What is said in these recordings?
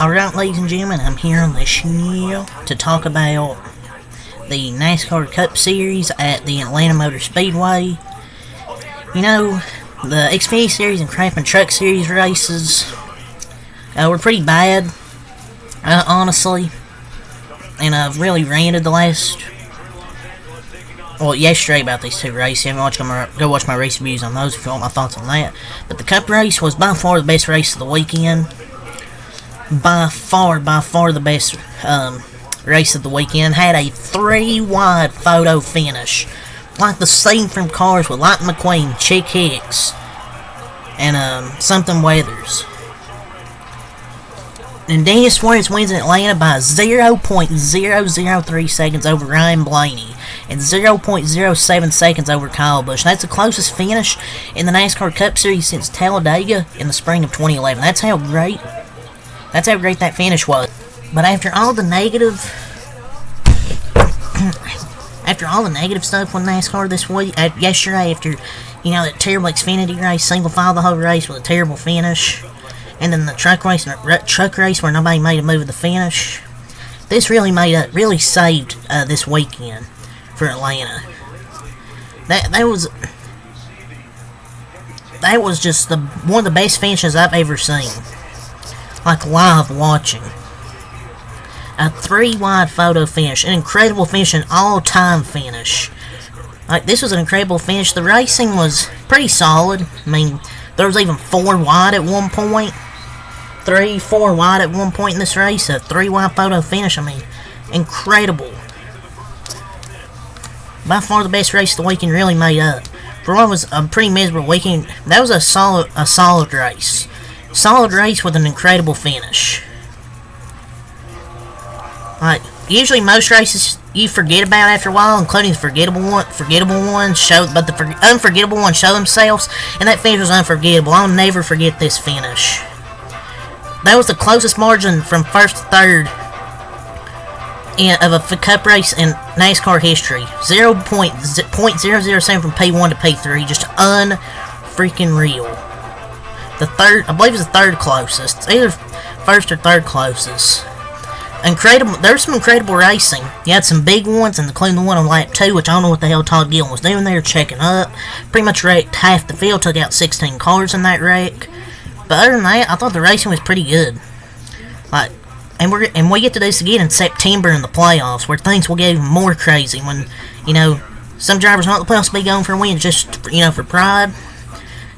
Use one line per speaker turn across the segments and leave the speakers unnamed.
Alright, ladies and gentlemen, I'm here on the show to talk about the NASCAR Cup Series at the Atlanta Motor Speedway. You know, the Xfinity Series and Craft Truck Series races were pretty bad, honestly. And I've really ranted yesterday about these two races. If you haven't watched them, go watch my race reviews on those if you want my thoughts on that. But the Cup race was by far the best race of the weekend. By far the best race of the weekend. Had a 3-wide photo finish. Like the scene from Cars with Lightning McQueen, Chick Hicks, and something Weathers. And Daniel Suarez wins in Atlanta by 0.003 seconds over Ryan Blaney and 0.07 seconds over Kyle Busch. That's the closest finish in the NASCAR Cup Series since Talladega in the spring of 2011. That's how great that finish was. But after all the negative stuff with NASCAR this week, yesterday, after that terrible Xfinity race, single file the whole race with a terrible finish, and then the truck race where nobody made a move at the finish, this really saved this weekend for Atlanta. That was just one of the best finishes I've ever seen. Like live watching. A 3-wide photo finish. An incredible finish. An all-time finish. Like, this was an incredible finish. The racing was pretty solid. I mean, there was even 4 wide at one point. 3-4 wide at one point in this race. A 3-wide photo finish. I mean, incredible. By far the best race of the weekend, really made up. For what was a pretty miserable weekend, that was a solid race. Solid race with an incredible finish. Like, usually most races you forget about after a while, including the forgettable ones, but the unforgettable ones show themselves, and that finish was unforgettable. I'll never forget this finish. That was the closest margin from first to third of a Cup race in NASCAR history. 0.007 from P1 to P3, just unfreaking real. I believe it's the third closest. It's either first or third closest. Incredible. There's some incredible racing. You had some big ones, including the one on lap 2, which I don't know what the hell Todd Gillen was doing there, checking up. Pretty much wrecked half the field, took out 16 cars in that wreck. But other than that, I thought the racing was pretty good. Like, and we get to do this again in September in the playoffs, where things will get even more crazy when, some drivers want the playoffs to be going for a win just, for pride.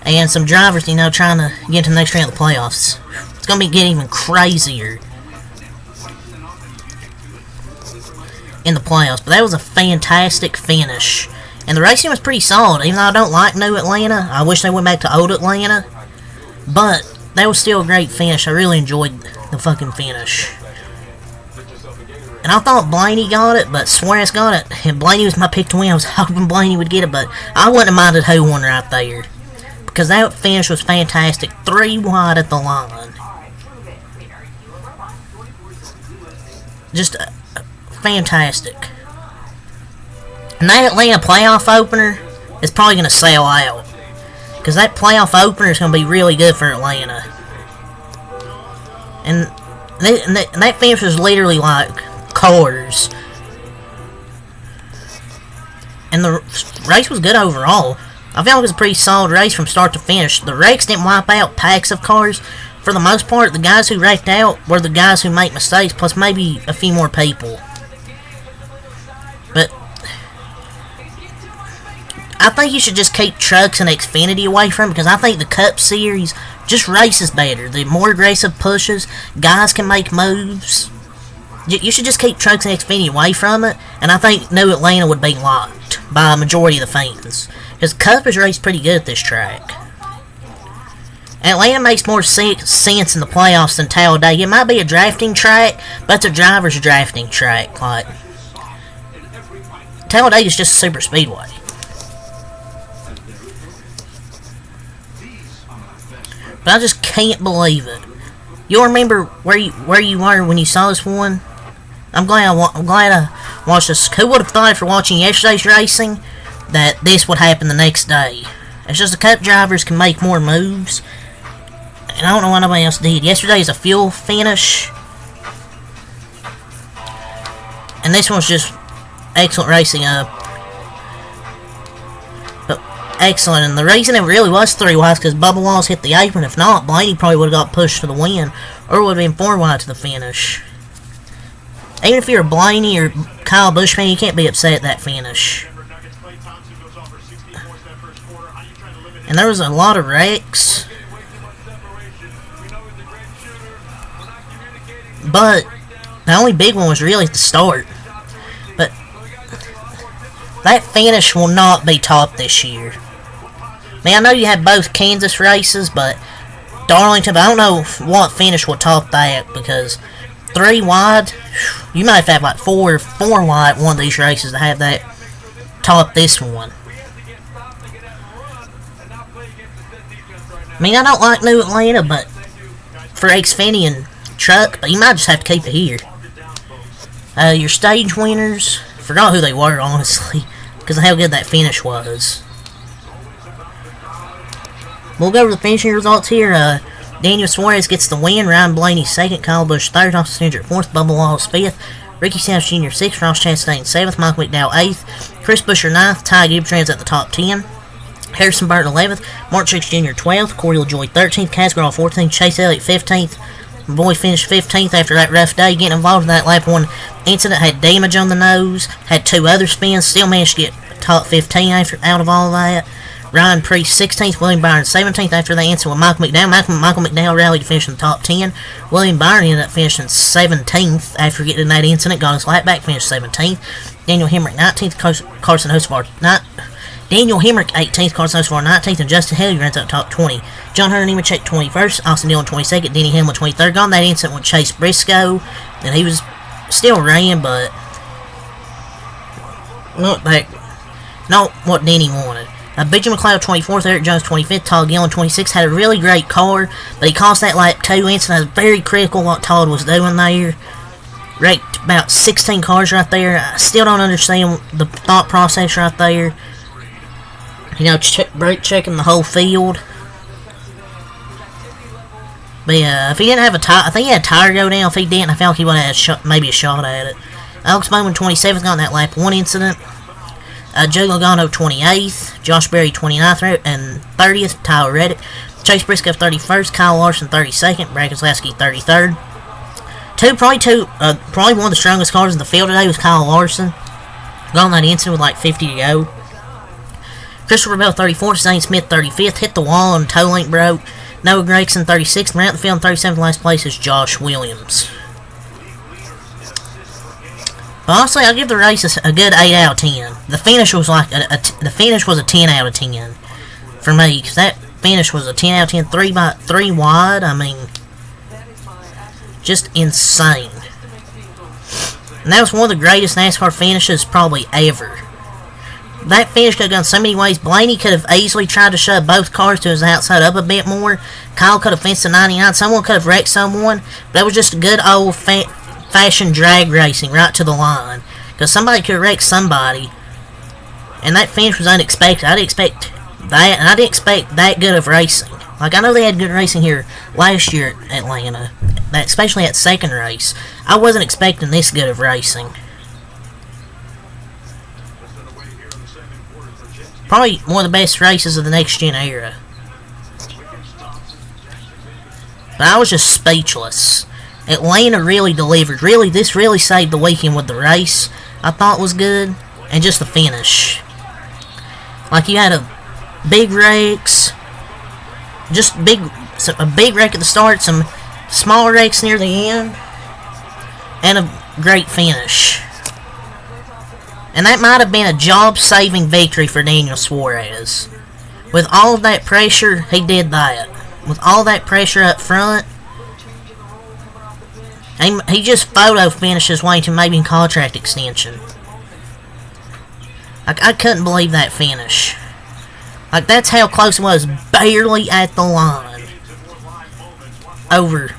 And some drivers, trying to get to the next round of the playoffs. It's going to get even crazier in the playoffs. But that was a fantastic finish. And the racing was pretty solid. Even though I don't like New Atlanta, I wish they went back to Old Atlanta. But that was still a great finish. I really enjoyed the fucking finish. And I thought Blaney got it, but Suarez got it. And Blaney was my pick to win. I was hoping Blaney would get it, but I wouldn't have minded who won right there. Because that finish was fantastic. 3 wide at the line. Just fantastic. And that Atlanta playoff opener is probably going to sell out. Because that playoff opener is going to be really good for Atlanta. And that finish was literally like Cars. And the race was good overall. I felt like it was a pretty solid race from start to finish. The wrecks didn't wipe out packs of cars. For the most part, the guys who wrecked out were the guys who make mistakes, plus maybe a few more people. But I think you should just keep trucks and Xfinity away from it, because I think the Cup Series just races better. The more aggressive pushes, guys can make moves. You should just keep trucks and Xfinity away from it, and I think New Atlanta would be locked by a majority of the fans. Because Cup is raced pretty good at this track. Atlanta makes more sense in the playoffs than Talladega. It might be a drafting track, but it's a driver's drafting track. Like, Talladega is just a super speedway. But I just can't believe it. You'll remember where you were when you saw this one. I'm glad I watched this. Who would have thought after watching yesterday's racing that this would happen the next day? It's just the Cup drivers can make more moves, And I don't know why nobody else did. Yesterday's a fuel finish. And this one's just excellent racing. But excellent. And the reason it really was 3 wides because Bubba Wallace hit the apron. If not, Blaney probably would have got pushed to the win. Or would have been 4 wide to the finish. Even if you're a Blaney or Kyle Busch fan, you can't be upset at that finish. And there was a lot of wrecks. But the only big one was really at the start. But that finish will not be topped this year. I mean, I know you had both Kansas races, but Darlington, I don't know what finish will top that because 3 wide, you might have to have like 4 wide one of these races to have that top this one. I mean, I don't like New Atlanta, but for Xfinity and Truck, but you might just have to keep it here. Your stage winners, forgot who they were, honestly, because of how good that finish was. We'll go over the finishing results here. Daniel Suarez gets the win, Ryan Blaney 2nd, Kyle Busch 3rd, Austin Cindric 4th, Bubba Wallace 5th, Ricky Stenhouse Jr. 6th, Ross Chastain 7th, Michael McDowell 8th, Chris Buescher 9th, Ty Gibbs at the top 10, Harrison Burton 11th, Mark Truex Jr. 12th, Corey LaJoy 13th, Kaz Gralla 14th, Chase Elliott 15th. My boy finished 15th after that rough day. Getting involved in that lap 1 incident, had damage on the nose, had 2 other spins, still managed to get top 15 out of all that. Ryan Preece 16th, William Byron 17th after that incident with Michael McDowell. Michael McDowell rallied to finish in the top 10. William Byron ended up finishing 17th after getting in that incident, got his lap back, finished 17th. Daniel Hemrick 19th, Carson Hocevar Daniel Hemrick 18th, Carson Hocevar 19th, and Justin Haley runs up top 20. John Hunter Nemechek 21st, Austin Dillon 22nd, Denny Hamlin 23rd. Got in that incident with Chase Briscoe, and he was still ran, but not what Denny wanted. BJ McLeod 24th, Eric Jones 25th, Todd Gillen 26th. Had a really great car, but he cost that lap 2 incident. It was very critical what Todd was doing there. Wrecked about 16 cars right there. I still don't understand the thought process right there. You know, brake checking the whole field. But yeah, if he didn't have a tire, I think he had a tire go down. If he didn't, I felt like he would have had maybe a shot at it. Alex Bowman 27th, got in that lap 1 incident. Joe Logano 28th, Josh Berry 29th and 30th, Tyler Reddick, Chase Briscoe 31st, Kyle Larson 32nd, Brad Keselowski 33rd. Probably one of the strongest cars in the field today was Kyle Larson. Got on that incident with like 50 to go. Christopher Bell 34th, Zane Smith 35th, hit the wall and toe link broke. Noah Gragson 36th, ran out the field in 37th. Last place is Josh Williams. But honestly, I'll give the race a good 8 out of 10. The finish was like the finish was a 10 out of 10 for me, because that finish was a 10 out of 10, 3 wide. I mean, just insane. And that was one of the greatest NASCAR finishes probably ever. That finish could have gone so many ways. Blaney could have easily tried to shove both cars to his outside up a bit more. Kyle could have fenced to 99. Someone could have wrecked someone. But that was just a good old-fashioned drag racing right to the line. Because somebody could have wrecked somebody. And that finish was unexpected. I didn't expect that. And I didn't expect that good of racing. Like, I know they had good racing here last year at Atlanta. Especially at second race. I wasn't expecting this good of racing. Probably one of the best races of the next-gen era. But I was just speechless. Atlanta really delivered. This really saved the weekend with the race. I thought was good. And just the finish. Like, you had big wrecks. Just a big wreck at the start. Some small wrecks near the end. And a great finish. And that might have been a job-saving victory for Daniel Suarez. With all of that pressure, he did that. With all that pressure up front, he just photo finished his way to maybe a contract extension. I couldn't believe that finish. Like, that's how close it was. Barely at the line. Over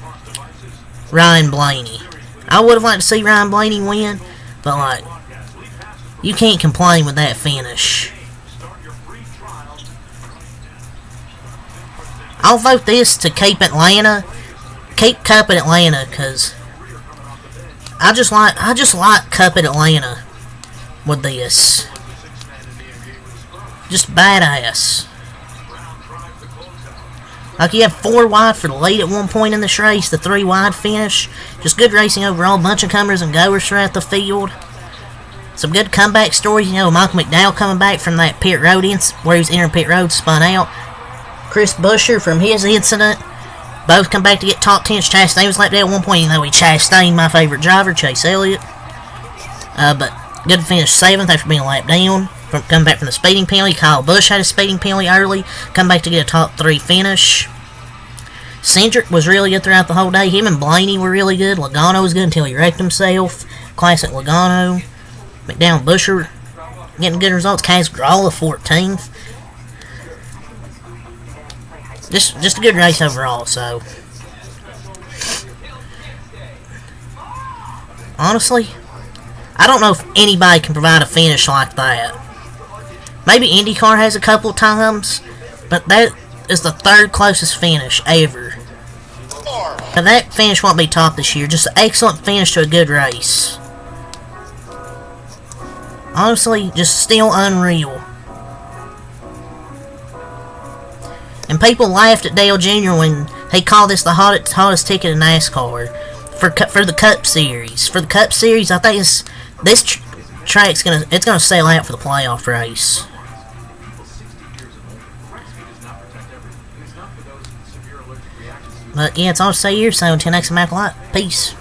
Ryan Blaney. I would have liked to see Ryan Blaney win, but like, you can't complain with that finish. I'll vote this to keep Atlanta. Keep Cup at Atlanta, because I just like Cup at Atlanta with this. Just badass. Like, you have 4 wide for the lead at one point in this race, the 3 wide finish. Just good racing overall, bunch of comers and goers throughout the field. Some good comeback stories, you know, Michael McDowell coming back from that pit road where he was entering pit road, spun out. Chris Buescher from his incident, both come back to get top 10. Chastain was like that at one point, even though he Chastained my favorite driver, Chase Elliott. But good to finish 7th after being lapped down. Coming back from the speeding penalty. Kyle Busch had a speeding penalty early. Come back to get a top 3 finish. Cindric was really good throughout the whole day. Him and Blaney were really good. Logano was good until he wrecked himself. Classic Logano. McDowell and Buescher getting good results. Kaz Gralla 14th. Just a good race overall, so. Honestly, I don't know if anybody can provide a finish like that. Maybe IndyCar has a couple times, but that is the 3rd closest finish ever. Now that finish won't be top this year. Just an excellent finish to a good race. Honestly, just still unreal. And people laughed at Dale Jr. when he called this the hottest ticket in NASCAR for the Cup Series. For the Cup Series, I think this track's gonna sell out for the playoff race. But yeah, it's all to say here, so until next time, Peace.